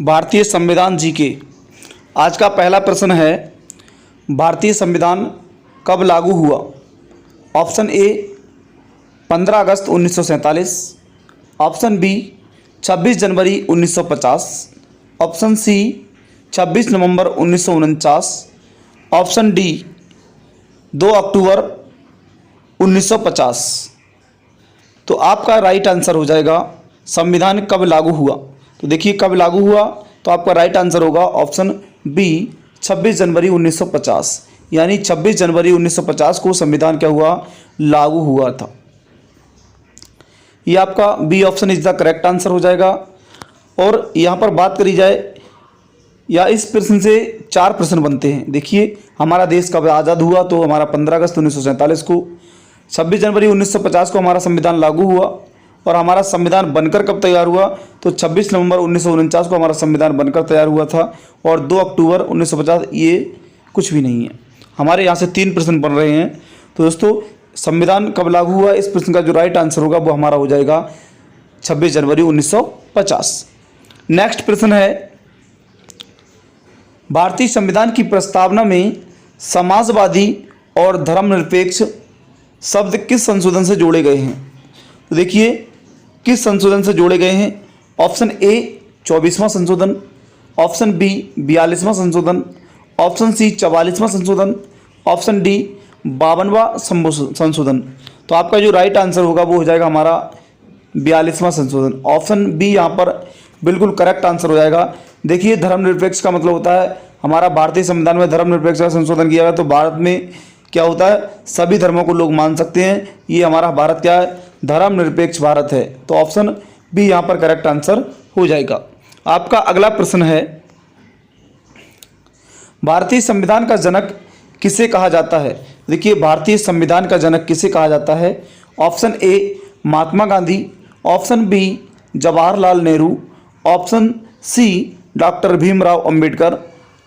भारतीय संविधान जीके। आज का पहला प्रश्न है, भारतीय संविधान कब लागू हुआ? ऑप्शन ए 15 अगस्त 1947, ऑप्शन बी 26 जनवरी 1950, ऑप्शन सी 26 नवंबर 1949, ऑप्शन डी 2 अक्टूबर 1950। तो आपका राइट आंसर हो जाएगा संविधान कब लागू हुआ। तो देखिए कब लागू हुआ, तो आपका राइट आंसर होगा ऑप्शन बी 26 जनवरी 1950, यानी 26 जनवरी 1950 को संविधान क्या हुआ, लागू हुआ था। ये आपका B option is the correct answer हो जाएगा। और यहाँ पर बात करी जाए या इस प्रश्न से 4 प्रश्न बनते हैं। देखिए हमारा देश कब आज़ाद हुआ, तो हमारा 15 अगस्त 1947 को, 26 जनवरी 1950 को हमारा संविधान लागू हुआ, और हमारा संविधान बनकर कब तैयार हुआ, तो 26 नवंबर 1949 को हमारा संविधान बनकर तैयार हुआ था, और 2 अक्टूबर 1950 ये कुछ भी नहीं है। हमारे यहाँ से 3 प्रश्न बन रहे हैं। तो दोस्तों संविधान कब लागू हुआ, इस प्रश्न का जो राइट आंसर होगा वो हमारा हो जाएगा 26 जनवरी 1950। नेक्स्ट प्रश्न है, भारतीय संविधान की प्रस्तावना में समाजवादी और धर्मनिरपेक्ष शब्द किस संशोधन से जोड़े गए हैं? तो देखिए किस संशोधन से जोड़े गए हैं। ऑप्शन ए 24वां संशोधन, ऑप्शन बी 42वां संशोधन, ऑप्शन सी 44वां संशोधन, ऑप्शन डी 52वां संशोधन। तो आपका जो राइट आंसर होगा वो हो जाएगा हमारा 42वां संशोधन। ऑप्शन बी यहाँ पर बिल्कुल करेक्ट आंसर हो जाएगा। देखिए धर्मनिरपेक्ष का मतलब होता है हमारा भारतीय संविधान में धर्मनिरपेक्ष का संशोधन किया गया, तो भारत में क्या होता है, सभी धर्मों को लोग मान सकते हैं। ये हमारा भारत क्या है, धर्मनिरपेक्ष भारत है। तो ऑप्शन बी यहाँ पर करेक्ट आंसर हो जाएगा। आपका अगला प्रश्न है, भारतीय संविधान का जनक किसे कहा जाता है? देखिए भारतीय संविधान का जनक किसे कहा जाता है। Option A Mahatma Gandhi, option B Jawaharlal Nehru, option C doctor Bhimrao Ambedkar,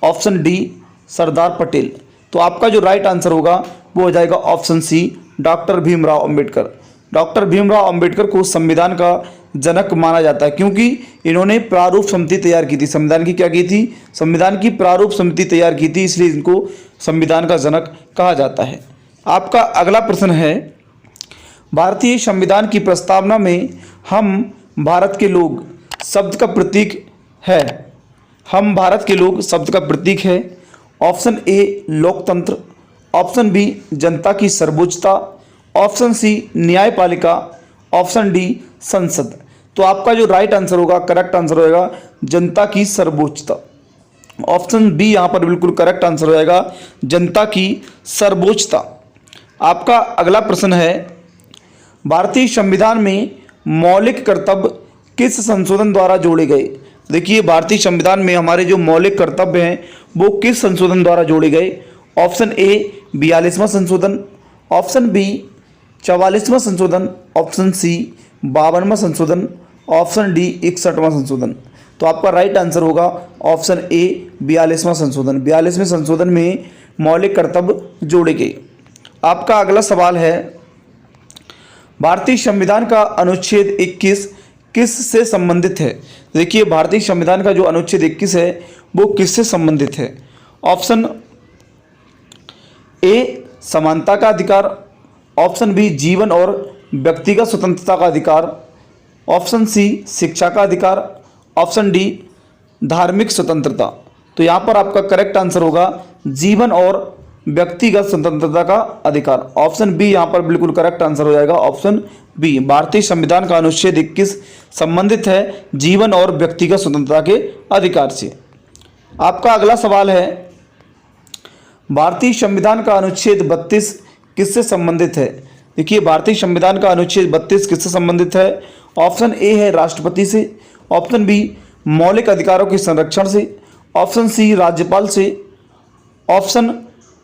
option D Sardar Patel. तो आपका जो राइट आंसर होगा वो हो जाएगा option C doctor Bhimrao Ambedkar. Doctor Bhimrao Ambedkar को संविधान का जनक माना जाता है, क्योंकि इन्होंने प्रारूप समिति तैयार की थी। संविधान की क्या की थी, संविधान की प्रारूप समिति तैयार की थी, इसलिए इनको संविधान का जनक कहा जाता है। आपका अगला प्रश्न है, भारतीय संविधान की प्रस्तावना में हम भारत के लोग शब्द का प्रतीक है। हम भारत के लोग शब्द का प्रतीक है। ऑप्शन ए लोकतंत्र, ऑप्शन बी जनता की सर्वोच्चता, ऑप्शन सी न्यायपालिका, ऑप्शन डी संसद। तो आपका जो राइट आंसर होगा, करेक्ट आंसर होगा जनता की सर्वोच्चता। ऑप्शन बी यहाँ पर बिल्कुल करेक्ट आंसर हो जाएगा, जनता की सर्वोच्चता। आपका अगला प्रश्न है, भारतीय संविधान में मौलिक कर्तव्य किस संशोधन द्वारा जोड़े गए? देखिए भारतीय संविधान में हमारे जो मौलिक कर्तव्य हैं वो किस संशोधन द्वारा जोड़े गए। ऑप्शन ए 42वां संशोधन, ऑप्शन बी 44वां संशोधन, ऑप्शन सी 52वां संशोधन, ऑप्शन डी 61वां संशोधन। तो आपका राइट आंसर होगा ऑप्शन ए 42वां संशोधन। 42वें संशोधन में मौलिक कर्तव्य जोड़े गए। आपका अगला सवाल है, भारतीय संविधान का अनुच्छेद 21 किस से संबंधित है? देखिए भारतीय संविधान का जो अनुच्छेद 21 है वो किससे संबंधित है। ऑप्शन ए समानता का अधिकार, ऑप्शन बी जीवन और व्यक्तिगत स्वतंत्रता का अधिकार, ऑप्शन सी शिक्षा का अधिकार, ऑप्शन डी धार्मिक स्वतंत्रता। तो यहाँ पर आपका करेक्ट आंसर होगा जीवन और व्यक्तिगत स्वतंत्रता का अधिकार। ऑप्शन बी यहाँ पर बिल्कुल करेक्ट आंसर हो जाएगा, ऑप्शन बी। भारतीय संविधान का अनुच्छेद 21 संबंधित है जीवन और व्यक्तिगत स्वतंत्रता के अधिकार से। आपका अगला सवाल है, भारतीय संविधान का अनुच्छेद 32 किससे संबंधित है? देखिए भारतीय संविधान का अनुच्छेद 32 किससे संबंधित है। ऑप्शन ए है राष्ट्रपति से, ऑप्शन बी मौलिक अधिकारों के संरक्षण से, ऑप्शन सी राज्यपाल से, ऑप्शन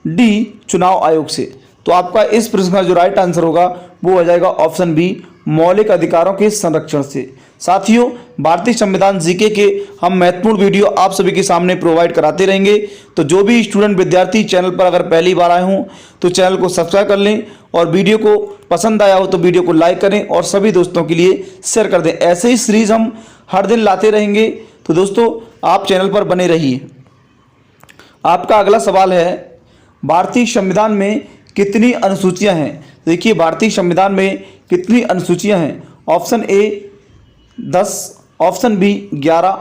डी चुनाव आयोग से। तो आपका इस प्रश्न का जो राइट आंसर होगा वो हो जाएगा ऑप्शन बी मौलिक अधिकारों के संरक्षण से। साथियों भारतीय संविधान जीके के हम महत्वपूर्ण वीडियो आप सभी के सामने प्रोवाइड कराते रहेंगे। तो जो भी स्टूडेंट विद्यार्थी चैनल पर अगर पहली बार आए हों तो चैनल को सब्सक्राइब कर लें, और वीडियो को पसंद आया हो तो वीडियो को लाइक करें और सभी दोस्तों के लिए शेयर कर दें। ऐसे ही सीरीज हम हर दिन लाते रहेंगे। तो दोस्तों आप चैनल पर बने रहिए। आपका अगला सवाल है, भारतीय संविधान में कितनी अनुसूचियां हैं? देखिए भारतीय संविधान में कितनी अनुसूचियां हैं? Option A 10, option B 11,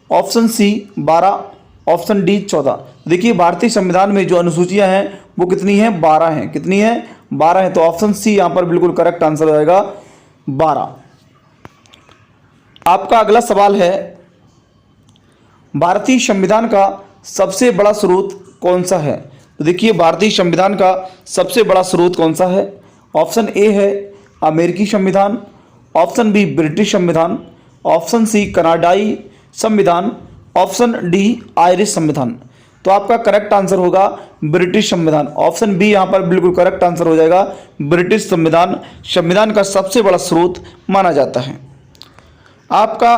option C 12, option D 14। देखिए भारतीय संविधान में जो अनुसूचियां हैं वो कितनी हैं? 12 हैं। कितनी हैं? 12 हैं। तो ऑप्शन सी यहाँ पर बिल्कुल करेक्ट आंसर हो जाएगा 12। आपका अगला सवाल है, भारतीय संविधान का सबसे बड़ा स्रोत कौन सा है? तो देखिए भारतीय संविधान का सबसे बड़ा स्रोत कौन सा है? ऑप्शन ए है अमेरिकी संविधान, ऑप्शन बी ब्रिटिश संविधान, ऑप्शन सी कनाडाई संविधान, ऑप्शन डी आयरिश संविधान। तो आपका करेक्ट आंसर होगा ब्रिटिश संविधान। ऑप्शन बी यहाँ पर बिल्कुल करेक्ट आंसर हो जाएगा। ब्रिटिश संविधान संविधान का सबसे बड़ा स्रोत माना जाता है। आपका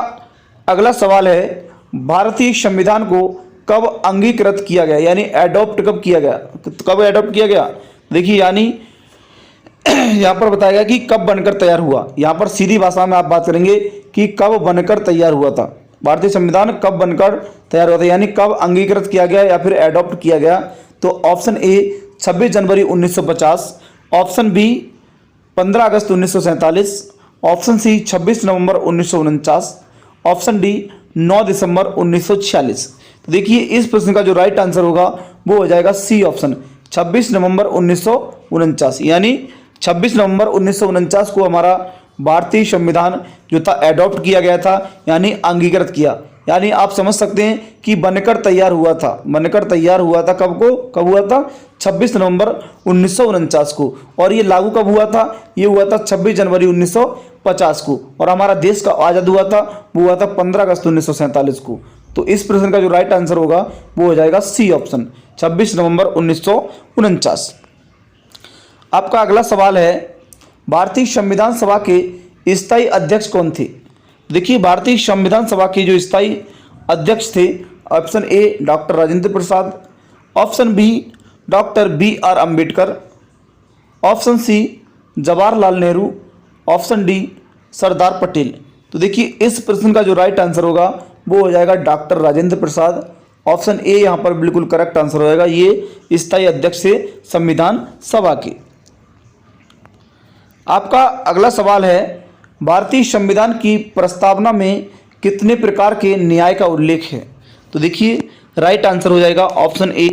अगला सवाल है, भारतीय संविधान को कब अंगीकृत किया गया, यानी एडॉप्ट कब किया गया? कब एडॉप्ट किया गया? देखिए यानी यहाँ पर बताया गया कि कब बनकर तैयार हुआ। यहाँ पर सीधी भाषा में आप बात करेंगे कि कब बनकर तैयार हुआ था। भारतीय संविधान कब बनकर तैयार हुआ था, यानी कब अंगीकृत किया गया या फिर एडॉप्ट किया गया। तो ऑप्शन ए 26 जनवरी 1950, ऑप्शन बी 15 अगस्त 1947, ऑप्शन सी 26 नवंबर 1949, ऑप्शन डी 9 दिसंबर 1946। तो देखिए इस प्रश्न का जो राइट आंसर होगा वो हो जाएगा सी ऑप्शन 26 नवंबर 1949, यानी 26 नवंबर 1949 को हमारा भारतीय संविधान जो था एडॉप्ट किया गया था, यानी अंगीकृत किया। यानी आप समझ सकते हैं कि बनकर तैयार हुआ था। बनकर तैयार हुआ था कब को? कब हुआ था? 26 नवंबर 1949 को। और ये लागू कब हुआ था? ये हुआ था 26 जनवरी 1950 को। और हमारा देश का आज़ाद हुआ था वो हुआ था 15 अगस्त 1947 को। तो इस प्रश्न का जो राइट आंसर होगा वो हो जाएगा सी ऑप्शन 26 नवंबर 1949। आपका अगला सवाल है, भारतीय संविधान सभा के स्थायी अध्यक्ष कौन थे? देखिए भारतीय संविधान सभा के जो स्थायी अध्यक्ष थे, option A doctor Rajendra Prasad, option B doctor BR Ambedkar, option C Jawaharlal Nehru, option D Sardar Patel. तो देखिए इस प्रश्न का जो राइट आंसर होगा वो हो जाएगा doctor Rajendra Prasad. Option A यहाँ पर बिल्कुल करेक्ट आंसर हो जाएगा। ये स्थायी अध्यक्ष थे संविधान सभा के। आपका अगला सवाल है, भारतीय संविधान की प्रस्तावना में कितने प्रकार के न्याय का उल्लेख है? तो देखिए राइट आंसर हो जाएगा option A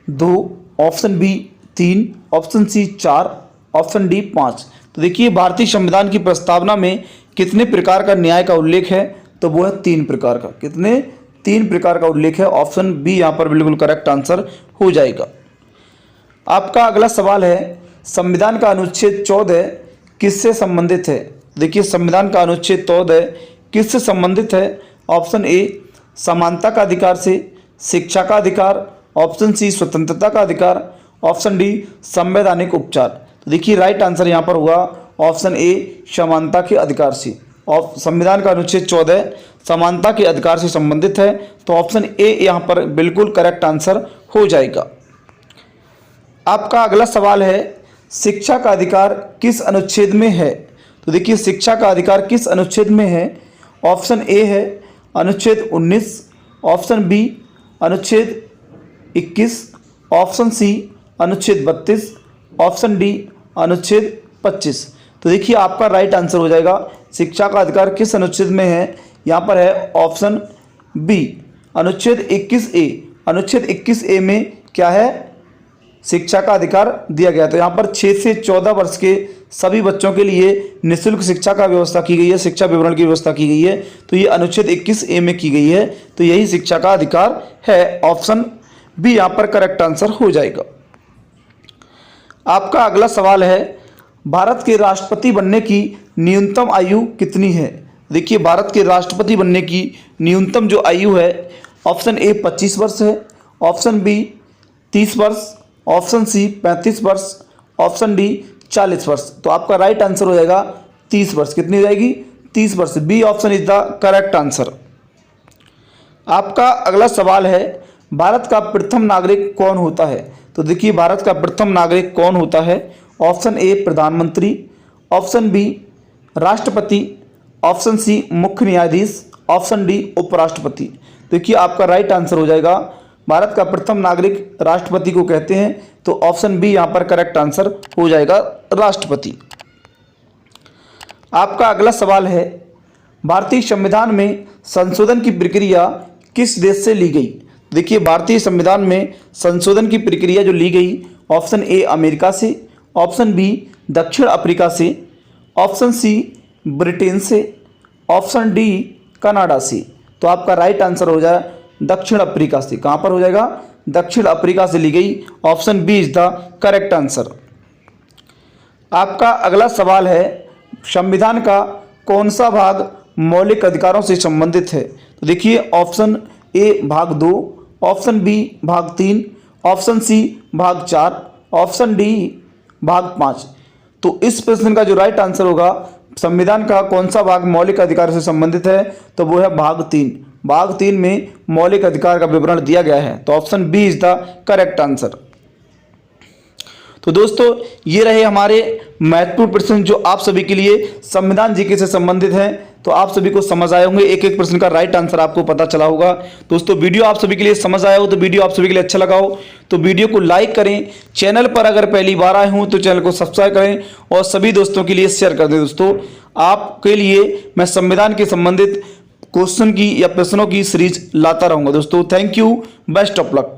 2, option B 3, option C 4, option D 5। तो देखिए भारतीय संविधान की प्रस्तावना में कितने प्रकार का न्याय का उल्लेख है? तो वो है 3 प्रकार का। कितने? 3 प्रकार का उल्लेख है। ऑप्शन बी यहाँ पर बिल्कुल करेक्ट आंसर हो जाएगा। आपका अगला सवाल है, संविधान का अनुच्छेद 14 किससे संबंधित है? देखिए संविधान का अनुच्छेद 14 किससे संबंधित है? ऑप्शन ए समानता का अधिकार से, शिक्षा का अधिकार, ऑप्शन सी स्वतंत्रता का अधिकार, ऑप्शन डी संवैधानिक उपचार। तो देखिए राइट आंसर यहाँ पर हुआ ऑप्शन ए समानता के अधिकार से। और संविधान का अनुच्छेद 14 समानता के अधिकार से संबंधित है। तो ऑप्शन ए यहाँ पर बिल्कुल करेक्ट आंसर हो जाएगा। आपका अगला सवाल है, शिक्षा का अधिकार किस अनुच्छेद में है? तो देखिए शिक्षा का अधिकार किस अनुच्छेद में है? ऑप्शन ए है अनुच्छेद 19, ऑप्शन बी अनुच्छेद 21, ऑप्शन सी अनुच्छेद 32, ऑप्शन डी अनुच्छेद 25। तो देखिए आपका राइट आंसर हो जाएगा शिक्षा का अधिकार किस अनुच्छेद में है? यहाँ पर है ऑप्शन बी अनुच्छेद 21A। अनुच्छेद 21A में क्या है? शिक्षा का अधिकार दिया गया। तो यहाँ पर 6 से 14 वर्ष के सभी बच्चों के लिए निःशुल्क शिक्षा का व्यवस्था की गई है, शिक्षा विवरण की व्यवस्था की गई है। तो ये अनुच्छेद 21A में की गई है। तो यही शिक्षा का अधिकार है। ऑप्शन बी यहाँ पर करेक्ट आंसर हो जाएगा। आपका अगला सवाल है, भारत के राष्ट्रपति बनने की न्यूनतम आयु कितनी है? देखिए भारत के राष्ट्रपति बनने की न्यूनतम जो आयु है, ऑप्शन ए 25 वर्ष है, ऑप्शन बी 30 वर्ष, ऑप्शन सी 35 वर्ष, ऑप्शन डी 40 वर्ष। तो आपका राइट आंसर हो जाएगा 30 वर्ष। कितनी हो जाएगी? 30 वर्ष। B option is the correct answer. आपका अगला सवाल है, भारत का प्रथम नागरिक कौन होता है? तो देखिए भारत का प्रथम नागरिक कौन होता है? ऑप्शन ए प्रधानमंत्री, ऑप्शन बी राष्ट्रपति, ऑप्शन सी मुख्य न्यायाधीश, ऑप्शन डी उपराष्ट्रपति। देखिए आपका राइट आंसर हो जाएगा भारत का प्रथम नागरिक राष्ट्रपति को कहते हैं, तो ऑप्शन बी यहाँ पर करेक्ट आंसर हो जाएगा राष्ट्रपति। आपका अगला सवाल है भारतीय संविधान में संशोधन की प्रक्रिया किस देश से ली गई। देखिए भारतीय संविधान में संशोधन की प्रक्रिया जो ली गई, ऑप्शन ए अमेरिका से, ऑप्शन बी दक्षिण अफ्रीका से, ऑप्शन सी ब्रिटेन से, ऑप्शन डी कनाडा से। तो आपका राइट आंसर हो जाए दक्षिण अफ्रीका से। कहाँ पर हो जाएगा, दक्षिण अफ्रीका से ली गई, option B is the correct answer. आपका अगला सवाल है संविधान का कौन सा भाग मौलिक अधिकारों से संबंधित है। तो देखिए ऑप्शन ए भाग 2, ऑप्शन बी भाग 3, ऑप्शन सी भाग 4, ऑप्शन डी भाग 5। तो इस प्रश्न का जो राइट आंसर होगा संविधान का कौन सा भाग मौलिक अधिकार से संबंधित है, तो वो है भाग 3। भाग 3 में मौलिक अधिकार का विवरण दिया गया है, तो option B is the correct answer. तो दोस्तों ये रहे हमारे महत्वपूर्ण प्रश्न जो आप सभी के लिए संविधान जीके से संबंधित हैं। तो आप सभी को समझ आए होंगे, एक एक प्रश्न का राइट आंसर आपको पता चला होगा। दोस्तों वीडियो आप सभी के लिए समझ आया हो तो वीडियो आप सभी के लिए अच्छा लगा हो तो वीडियो को लाइक करें, चैनल पर अगर पहली बार आए हों तो चैनल को सब्सक्राइब करें और सभी दोस्तों के लिए शेयर कर दें। दोस्तों आपके लिए मैं संविधान के संबंधित क्वेश्चन की या प्रश्नों की सीरीज लाता रहूंगा। दोस्तों thank you, best of luck.